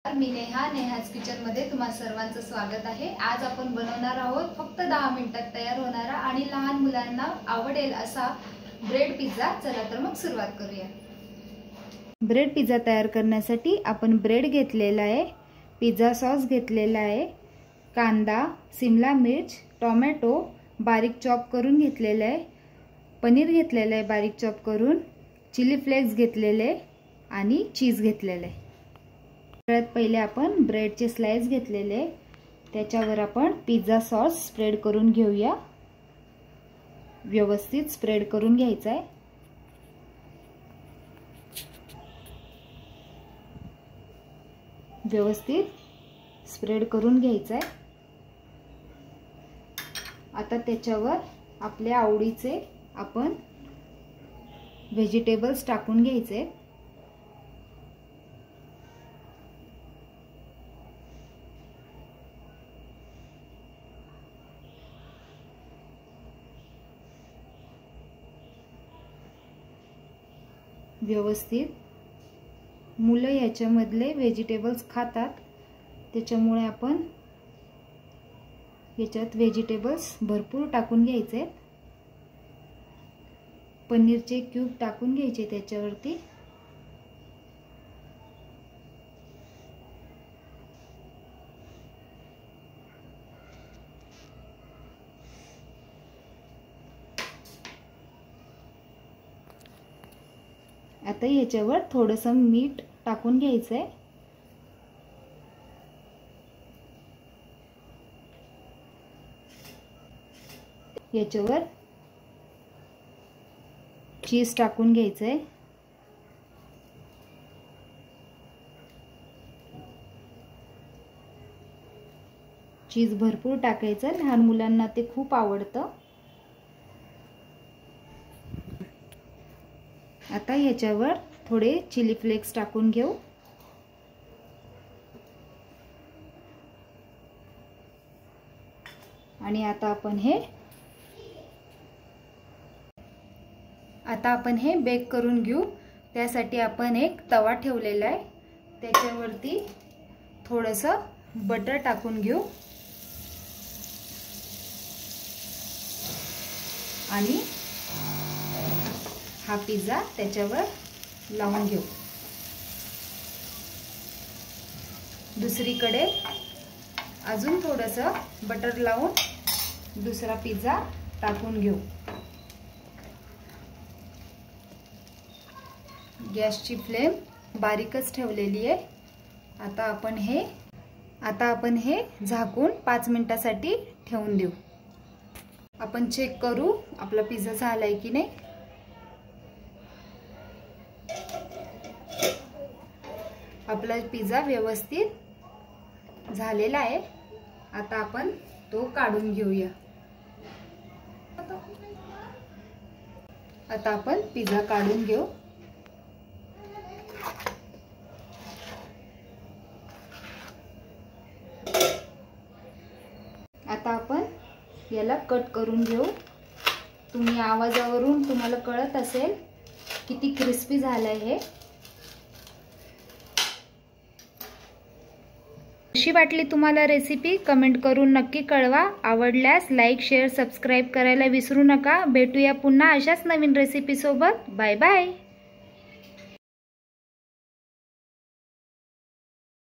मी Neha's kitchen मध्ये तुम्हा सर्वांचं स्वागत आहे। आज आपण बनवणार आहोत फक्त 10 मिनिटात तयार होणारा आणि लहान मुलांना आवडेल असा ब्रेड पिझ्झा। चला तर मग सुरुवात करूया। ब्रेड पिझ्झा तयार करण्यासाठी आपण ब्रेड घेतलेला आहे, पिझ्झा सॉस घेतलेला आहे, कांदा, शिमला मिर्च, टोमॅटो बारीक चॉप करून घेतलेला आहे, पनीर घेतलेला आहे बारीक चॉप करून, चिली फ्लेक्स घेतलेले आणि चीज घेतलेले आहे। सगळ्यात पहिले आपण ब्रेडचे स्लाइस घेतलेले, त्याच्यावर आपण पिझ्झा सॉस स्प्रेड करून घेऊया। व्यवस्थित स्प्रेड करून घ्यायचा आहे। व्यवस्थित स्प्रेड करून घ्यायचा आहे। आता त्याच्यावर आपल्या आवडीचे आपण व्हेजिटेबल्स टाकून घ्यायचे। व्यवस्थित मुलं याच्यामधले व्हेजिटेबल्स खातात, त्याच्यामुळे आपण याच्यात व्हेजिटेबल्स भरपूर टाकून घ्यायचे। पनीरचे क्यूब टाकून घ्यायचे त्याच्यावरती। आता याच्यावर थोडंसं मीठ टाकून घ्यायचंय। याच्यावर चीज टाकून घ्यायचंय। चीज भरपूर टाकायचं, लहान मुलांना ते खूप आवडतं। आता याच्यावर थोडे चिली फ्लेक्स टाकून घेऊ। आणि आता आपण हे बेक करून घेऊ। त्यासाठी आपण एक तवा ठेवलेला आहे, त्याच्यावरती थोडंसं बटर टाकून घेऊ आणि हा पिझ्झा त्याच्यावर लावून घेऊ। दुसरीकडे अजून थोडंसं बटर लावून दुसरा पिझ्झा टाकून घेऊ। गॅसची फ्लेम बारीकच ठेवलेली आहे। आता आपण हे झाकून 5 मिनिटांसाठी ठेवून देऊ। आपण चेक करू आपला पिझ्झा झालाय की नाही। आपला पिझ्झा व्यवस्थित झालेला आहे। आता आपण तो काढून घेऊया। आता आपण पिझ्झा काढून घेऊ। आता आपण याला कट करून घेऊ। तुम्ही आवाजावरून तुम्हाला कळत असेल किती क्रिस्पी झालंय हे। कशी वाटली तुम्हाला रेसिपी कमेंट करून नक्की कळवा। आवडल्यास लाईक, शेअर, सबस्क्राइब करायला विसरू नका। भेटूया पुन्हा अशाच नवीन रेसिपी सोबत। Bye bye.